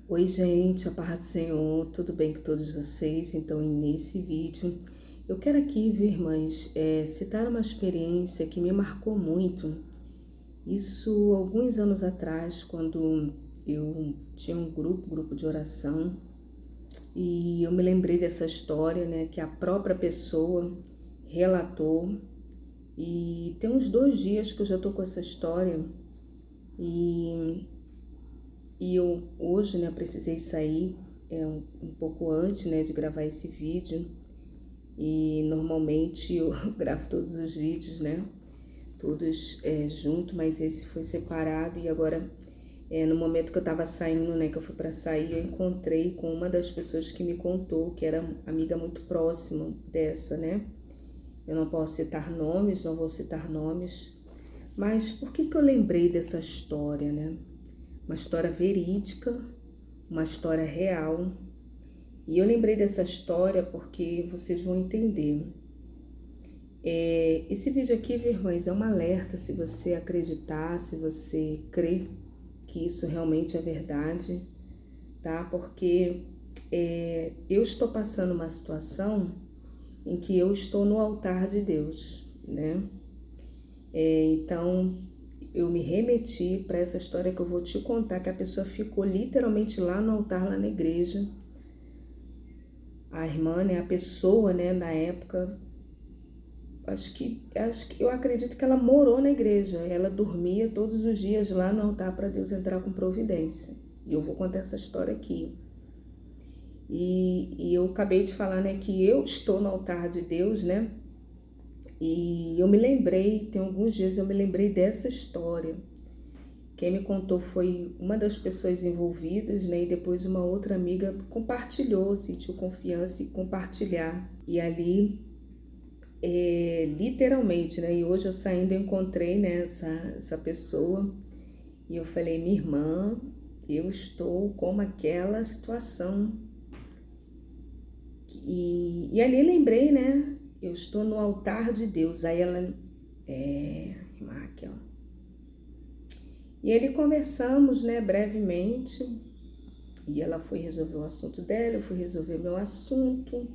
Oi, gente, a paz do Senhor, tudo bem com todos vocês? Então, nesse vídeo, eu quero aqui, viu, irmãs, citar uma experiência que me marcou muito. Isso alguns anos atrás, quando eu tinha um grupo de oração, e eu me lembrei dessa história, né, que a própria pessoa relatou. E tem uns 2 dias que eu já tô com essa história, e eu hoje, né, precisei sair um pouco antes, né, de gravar esse vídeo. E normalmente eu gravo todos os vídeos, né, todos junto, mas esse foi separado. E agora, no momento que eu tava saindo, né, que eu fui para sair, eu encontrei com uma das pessoas que me contou, que era amiga muito próxima dessa, né. Eu não posso citar nomes, não vou citar nomes, mas por que eu lembrei dessa história, né? Uma história verídica, uma história real. E eu lembrei dessa história porque vocês vão entender. Esse vídeo aqui, irmãs, é um alerta. Se você acreditar, se você crer que isso realmente é verdade, tá? Porque eu estou passando uma situação em que eu estou no altar de Deus, né? Então, eu me remeti para essa história que eu vou te contar, que a pessoa ficou literalmente lá no altar, lá na igreja. A irmã, né, a pessoa, né, na época, eu acredito que ela morou na igreja. Ela dormia todos os dias lá no altar para Deus entrar com providência. E eu vou contar essa história aqui. E eu acabei de falar, né, que eu estou no altar de Deus, né? E eu me lembrei, tem alguns dias eu me lembrei dessa história. Quem me contou foi uma das pessoas envolvidas, né? E depois uma outra amiga compartilhou, sentiu confiança em compartilhar. E ali, literalmente, né? E hoje eu saindo eu encontrei, né, essa pessoa. E eu falei, minha irmã, eu estou como aquela situação. E ali lembrei, né? Eu estou no altar de Deus. Aí ela, irmã Raquel. E ele conversamos, né, brevemente. E ela foi resolver o assunto dela, eu fui resolver o meu assunto.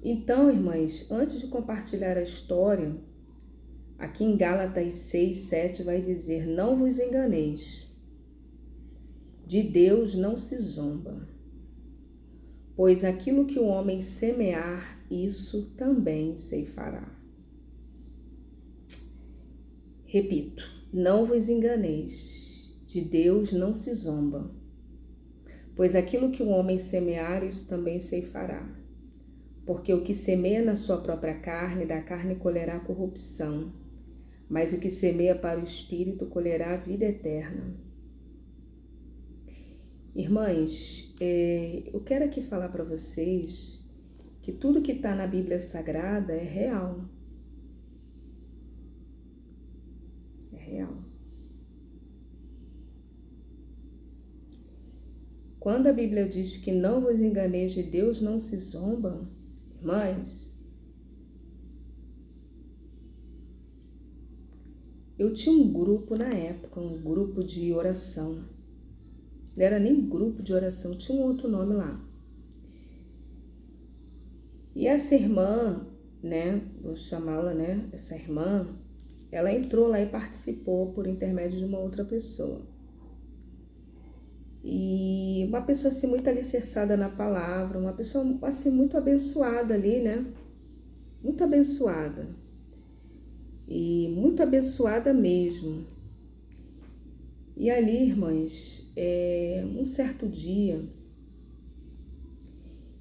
Então, irmãs, antes de compartilhar a história, aqui em Gálatas 6:7 vai dizer: não vos enganeis, de Deus não se zomba, pois aquilo que o homem semear, isso também ceifará. Repito, não vos enganeis, de Deus não se zomba, pois aquilo que o homem semear, isso também ceifará. Porque o que semeia na sua própria carne, da carne colherá corrupção, mas o que semeia para o Espírito colherá a vida eterna. Irmãs, eu quero aqui falar para vocês que tudo que está na Bíblia Sagrada é real. É real. Quando a Bíblia diz que não vos enganeis, de Deus não se zomba, irmãs, eu tinha um grupo na época, um grupo de oração. Não era nem grupo de oração, tinha um outro nome lá. E essa irmã, né, vou chamá-la, né, essa irmã, ela entrou lá e participou por intermédio de uma outra pessoa. E uma pessoa assim muito alicerçada na palavra, uma pessoa assim muito abençoada ali, né? Muito abençoada. E muito abençoada mesmo. E ali, irmãs, um certo dia,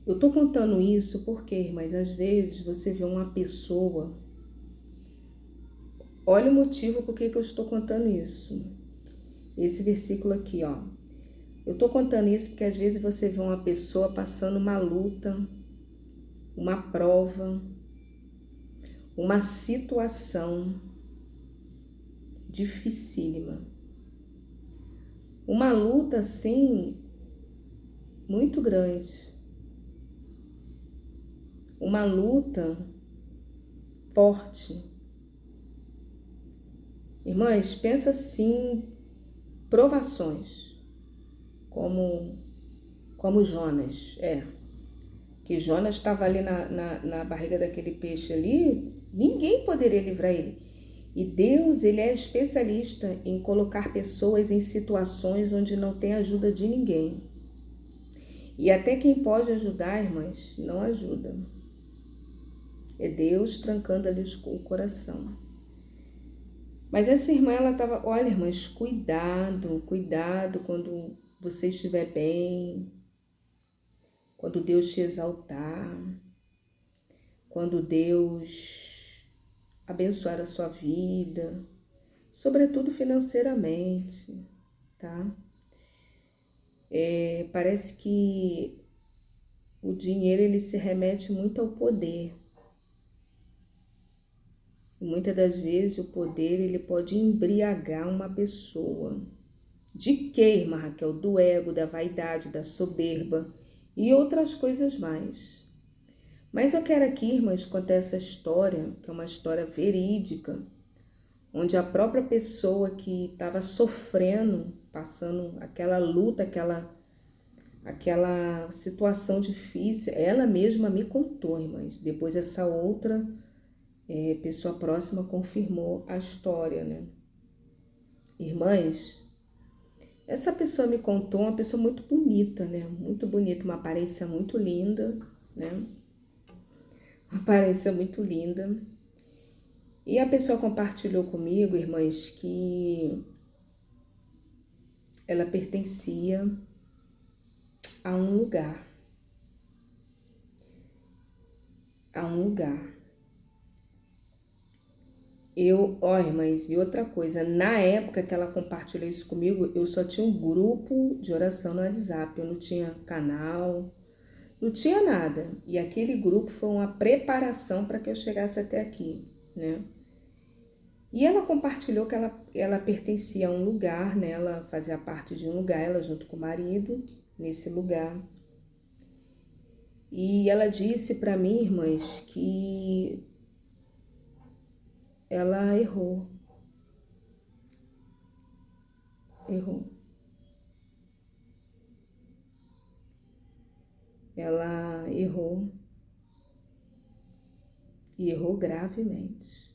eu tô contando isso porque, irmãs, às vezes você vê uma pessoa, olha o motivo por que eu estou contando isso. Esse versículo aqui, ó. Eu tô contando isso porque às vezes você vê uma pessoa passando uma luta, uma prova, uma situação dificílima. Uma luta, assim, muito grande. Uma luta forte. Irmãs, pensa assim, provações, como como Jonas, que Jonas estava ali na barriga daquele peixe ali, ninguém poderia livrar ele. E Deus, ele é especialista em colocar pessoas em situações onde não tem ajuda de ninguém. E até quem pode ajudar, irmãs, não ajuda. É Deus trancando ali o coração. Mas essa irmã, ela estava, olha, irmãs, cuidado quando você estiver bem, quando Deus te exaltar, quando Deus abençoar a sua vida, sobretudo financeiramente, tá? Parece que o dinheiro, ele se remete muito ao poder. E muitas das vezes o poder, ele pode embriagar uma pessoa. De quê, irmã Raquel? Do ego, da vaidade, da soberba e outras coisas mais. Mas eu quero aqui, irmãs, contar essa história, que é uma história verídica, onde a própria pessoa que estava sofrendo, passando aquela luta, aquela situação difícil, ela mesma me contou, irmãs. Depois essa outra pessoa próxima confirmou a história, né? Irmãs, essa pessoa me contou, uma pessoa muito bonita, né? Muito bonita, uma aparência muito linda, né? Uma aparência muito linda. E a pessoa compartilhou comigo, irmãs, que ela pertencia a um lugar. A um lugar. Irmãs, e outra coisa, na época que ela compartilhou isso comigo, eu só tinha um grupo de oração no WhatsApp, eu não tinha canal, não tinha nada. E aquele grupo foi uma preparação para que eu chegasse até aqui, né? E ela compartilhou que ela pertencia a um lugar, né? Ela fazia parte de um lugar, ela junto com o marido, nesse lugar. E ela disse para mim, irmãs, que ela errou. Ela errou e errou gravemente.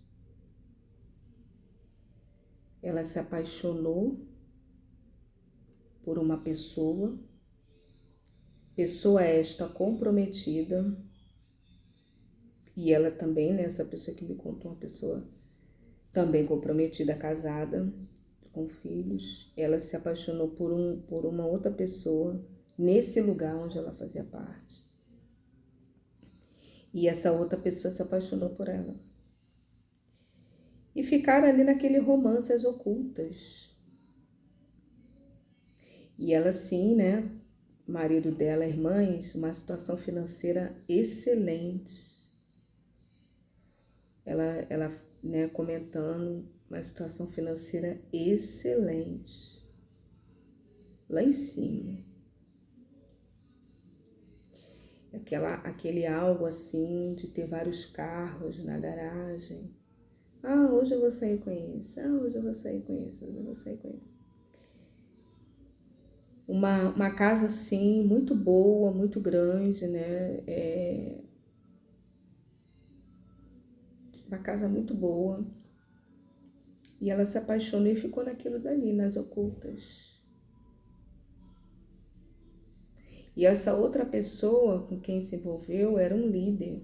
Ela se apaixonou por uma pessoa esta comprometida, e ela também, né, essa pessoa que me contou, uma pessoa também comprometida, casada, com filhos. Ela se apaixonou por uma outra pessoa nesse lugar onde ela fazia parte. E essa outra pessoa se apaixonou por ela. E ficaram ali naquele romance às ocultas. E ela sim, né, o marido dela, irmãs, uma situação financeira excelente. Ela, né, comentando uma situação financeira excelente. Lá em cima. Aquele algo assim de ter vários carros na garagem. Ah, hoje eu vou sair com esse. Ah, hoje eu vou sair com esse. Hoje eu vou sair com esse. Uma casa assim, muito boa, muito grande, né? Uma casa muito boa. E ela se apaixonou e ficou naquilo dali, nas ocultas. E essa outra pessoa com quem se envolveu era um líder.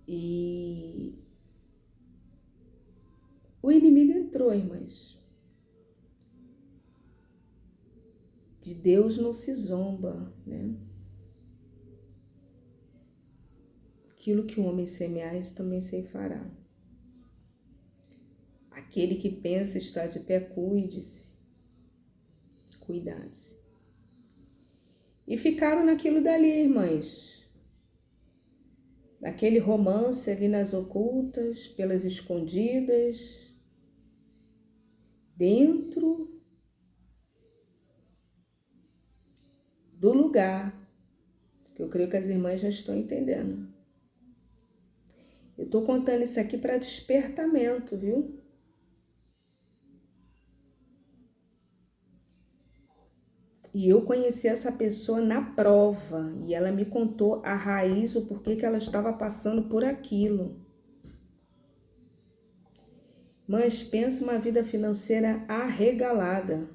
E o inimigo entrou, irmãs. De Deus não se zomba, né? Aquilo que o homem semear, isso também se fará. Aquele que pensa estar de pé, cuide-se. Cuidado-se. E ficaram naquilo dali, irmãs. Naquele romance ali nas ocultas, pelas escondidas, dentro do lugar, que eu creio que as irmãs já estão entendendo. Eu estou contando isso aqui para despertamento, viu? E eu conheci essa pessoa na prova e ela me contou a raiz, o porquê que ela estava passando por aquilo. Mas pensa uma vida financeira arregalada,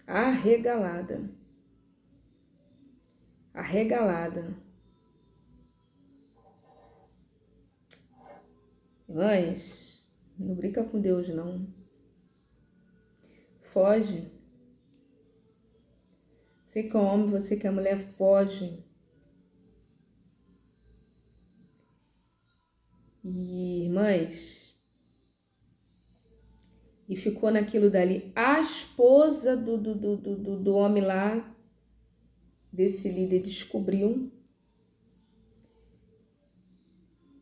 arregalada, arregalada. Mas não brinca com Deus, não. Foge. Você que é homem, você que é mulher, foge. E, irmãs, e ficou naquilo dali. A esposa do homem lá, desse líder, descobriu.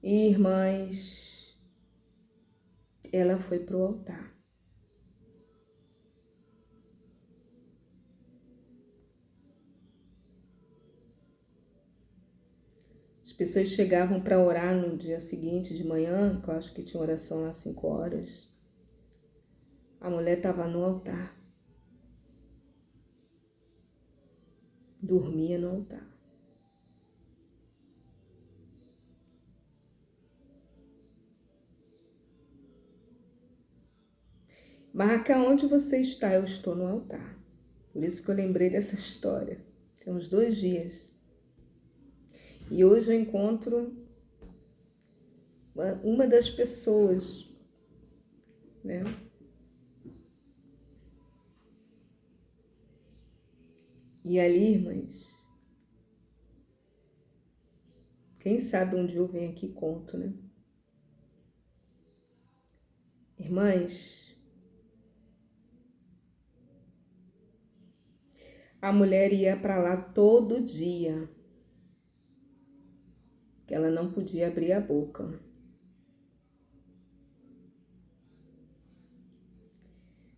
E, irmãs, ela foi pro altar. As pessoas chegavam para orar no dia seguinte de manhã, que eu acho que tinha oração lá às 5 horas. A mulher estava no altar. Dormia no altar. Mas Raquel, onde você está? Eu estou no altar. Por isso que eu lembrei dessa história. Tem uns 2 dias. E hoje eu encontro uma das pessoas, né? E ali, irmãs, quem sabe um dia eu venho aqui e conto, né? Irmãs, a mulher ia para lá todo dia, que ela não podia abrir a boca.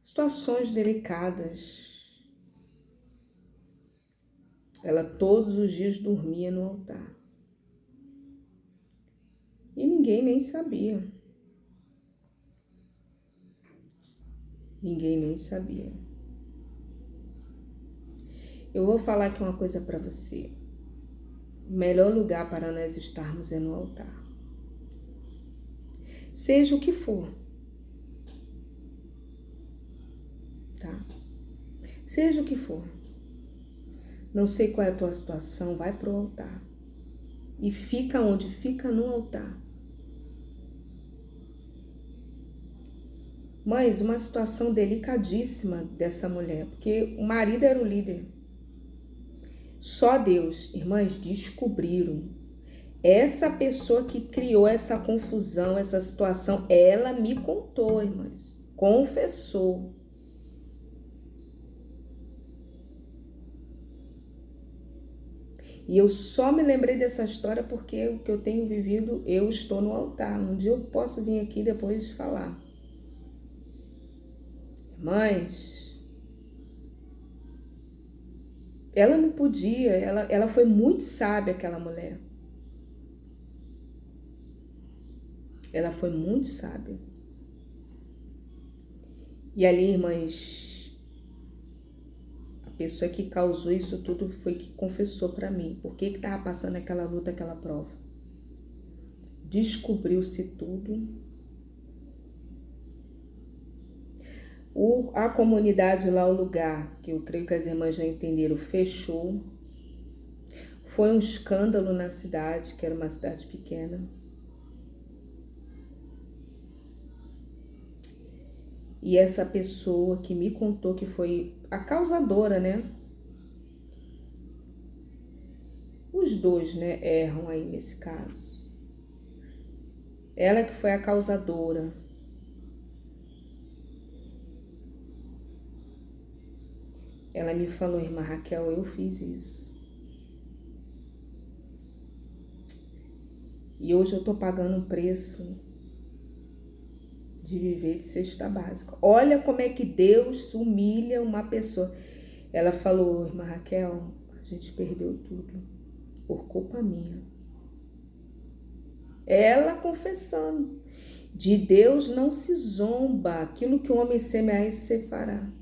Situações delicadas. Ela todos os dias dormia no altar. E ninguém nem sabia. Ninguém nem sabia. Eu vou falar aqui uma coisa para você. O melhor lugar para nós estarmos é no altar. Seja o que for. Tá? Seja o que for. Não sei qual é a tua situação, vai pro altar. E fica onde? Fica no altar. Mas uma situação delicadíssima dessa mulher, porque o marido era o líder. Só Deus, irmãs, descobriram. Essa pessoa que criou essa confusão, essa situação, ela me contou, irmãs. Confessou. E eu só me lembrei dessa história porque o que eu tenho vivido, eu estou no altar. Um dia eu posso vir aqui depois falar. Mas ela não podia, ela foi muito sábia, aquela mulher. Ela foi muito sábia. E ali, irmãs, a pessoa que causou isso tudo foi que confessou para mim. Por que estava passando aquela luta, aquela prova? Descobriu-se tudo. A comunidade lá, o lugar, que eu creio que as irmãs já entenderam, fechou. Foi um escândalo na cidade, que era uma cidade pequena. E essa pessoa que me contou que foi a causadora, né? Os dois, né, erram aí nesse caso. Ela que foi a causadora. Ela me falou, irmã Raquel, eu fiz isso. E hoje eu tô pagando um preço de viver de cesta básica. Olha como é que Deus humilha uma pessoa. Ela falou, irmã Raquel, a gente perdeu tudo por culpa minha. Ela confessando. De Deus não se zomba. Aquilo que o homem semear, isso se fará.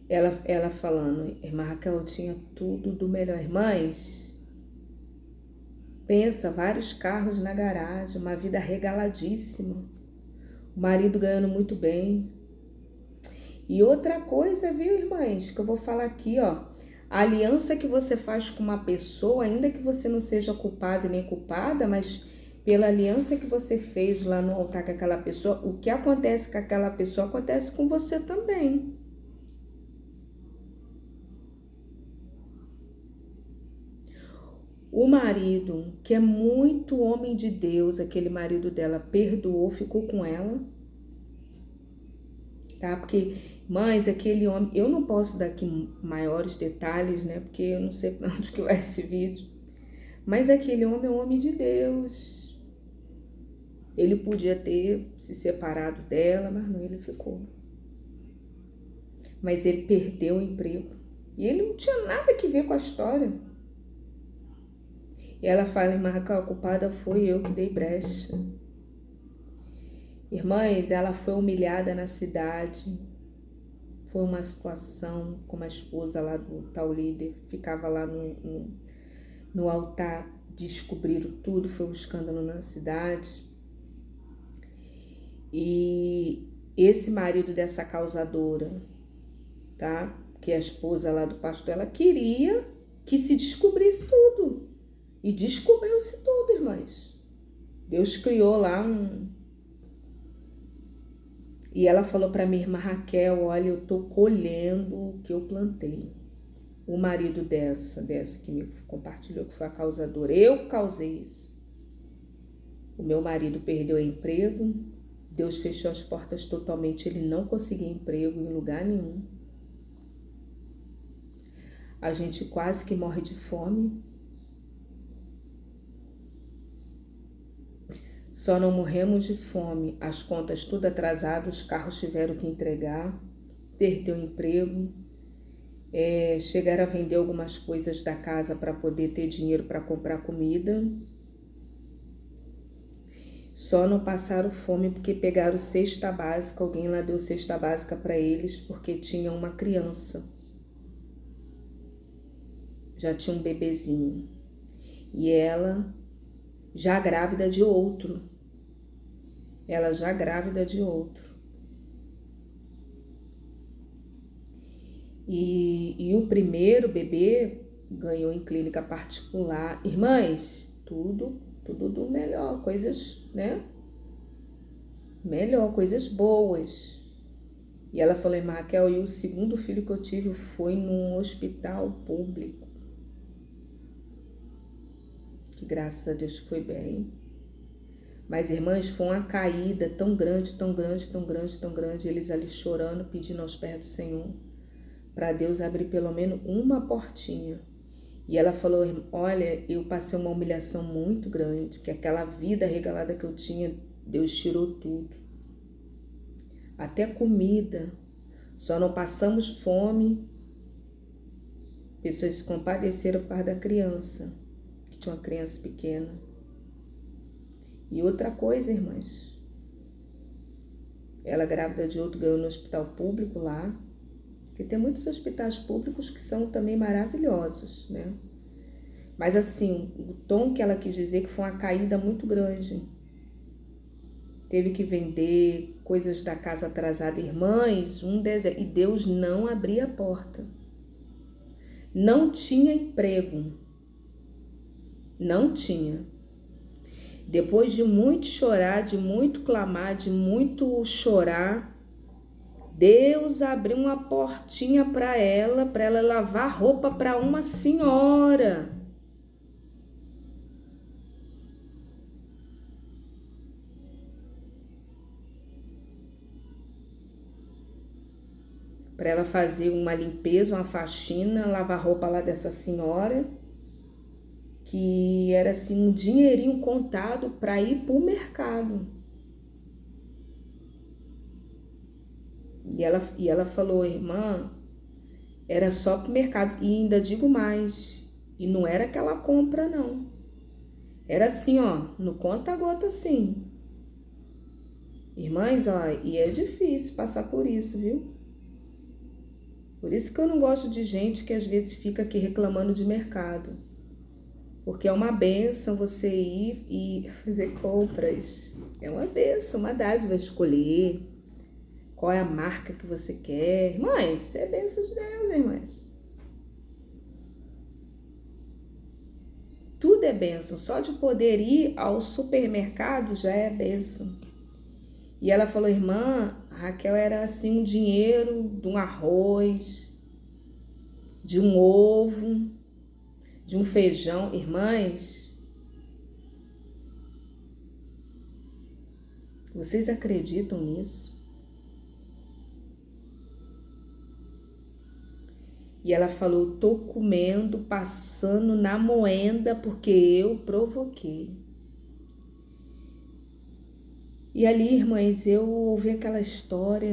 Ela falando, irmã Raquel, tinha tudo do melhor. Irmãs, pensa, vários carros na garagem, uma vida regaladíssima, o marido ganhando muito bem. E outra coisa, viu, irmãs, que eu vou falar aqui, ó, a aliança que você faz com uma pessoa, ainda que você não seja culpado nem culpada, mas pela aliança que você fez lá no altar com aquela pessoa, o que acontece com aquela pessoa acontece com você também. O marido, que é muito homem de Deus, aquele marido dela perdoou, ficou com ela, tá? Porque, mães, aquele homem, eu não posso dar aqui maiores detalhes, né? Porque eu não sei para onde que vai esse vídeo. Mas aquele homem é um homem de Deus. Ele podia ter se separado dela, mas não, ele ficou. Mas ele perdeu o emprego. E ele não tinha nada que ver com a história. E ela fala, irmã Raquel, a culpada foi eu que dei brecha. Irmãs, ela foi humilhada na cidade. Foi uma situação como a esposa lá do tal líder, ficava lá no altar, descobriram tudo, foi um escândalo na cidade. E esse marido dessa causadora, tá? Que a esposa lá do pastor, ela queria que se descobrisse tudo. E descobriu-se tudo, irmãs. Deus criou lá E ela falou para minha irmã Raquel, olha, eu tô colhendo o que eu plantei. O marido dessa que me compartilhou, que foi a causadora, eu causei isso. O meu marido perdeu o emprego, Deus fechou as portas totalmente, ele não conseguia emprego em lugar nenhum. A gente quase que morre de fome. Só não morremos de fome, as contas tudo atrasadas, os carros tiveram que entregar, perdeu o emprego, chegaram a vender algumas coisas da casa para poder ter dinheiro para comprar comida. Só não passaram fome porque pegaram cesta básica, alguém lá deu cesta básica para eles porque tinha uma criança. Já tinha um bebezinho. E ela já grávida de outro. E o primeiro bebê ganhou em clínica particular. Irmãs, tudo do melhor, coisas, né? Melhor, coisas boas. E ela falou, irmã Raquel, e o segundo filho que eu tive foi num hospital público. Que graças a Deus foi bem. Mas, irmãs, foi uma caída tão grande, eles ali chorando, pedindo aos pés do Senhor, para Deus abrir pelo menos uma portinha. E ela falou, olha, eu passei uma humilhação muito grande, que aquela vida regalada que eu tinha, Deus tirou tudo. Até comida. Só não passamos fome. Pessoas se compadeceram por causa da criança, que tinha uma criança pequena. E outra coisa, irmãs, ela grávida de outro ganhou no hospital público lá, que tem muitos hospitais públicos que são também maravilhosos, né? Mas assim, o tom que ela quis dizer que foi uma caída muito grande. Teve que vender coisas da casa atrasada, irmãs, e Deus não abria a porta. Não tinha emprego. Não tinha. Depois de muito chorar, de muito clamar, de muito chorar, Deus abriu uma portinha para ela lavar roupa para uma senhora. Para ela fazer uma limpeza, uma faxina, lavar roupa lá dessa senhora, que era assim um dinheirinho contado para ir para o mercado. E ela falou, irmã, era só para o mercado. E ainda digo mais, e não era aquela compra não. Era assim, ó, no conta-gota assim. Irmãs, ó, e é difícil passar por isso, viu? Por isso que eu não gosto de gente que às vezes fica aqui reclamando de mercado. Porque é uma bênção você ir e fazer compras. É uma bênção, uma dádiva escolher qual é a marca que você quer. Irmãs, isso é bênção de Deus, irmãs. Tudo é bênção. Só de poder ir ao supermercado já é bênção. E ela falou, irmã, a Raquel era assim um dinheiro de um arroz, de um ovo, de um feijão. Irmãs, vocês acreditam nisso? E ela falou, tô comendo, passando na moenda porque eu provoquei. E ali, irmãs, eu ouvi aquela história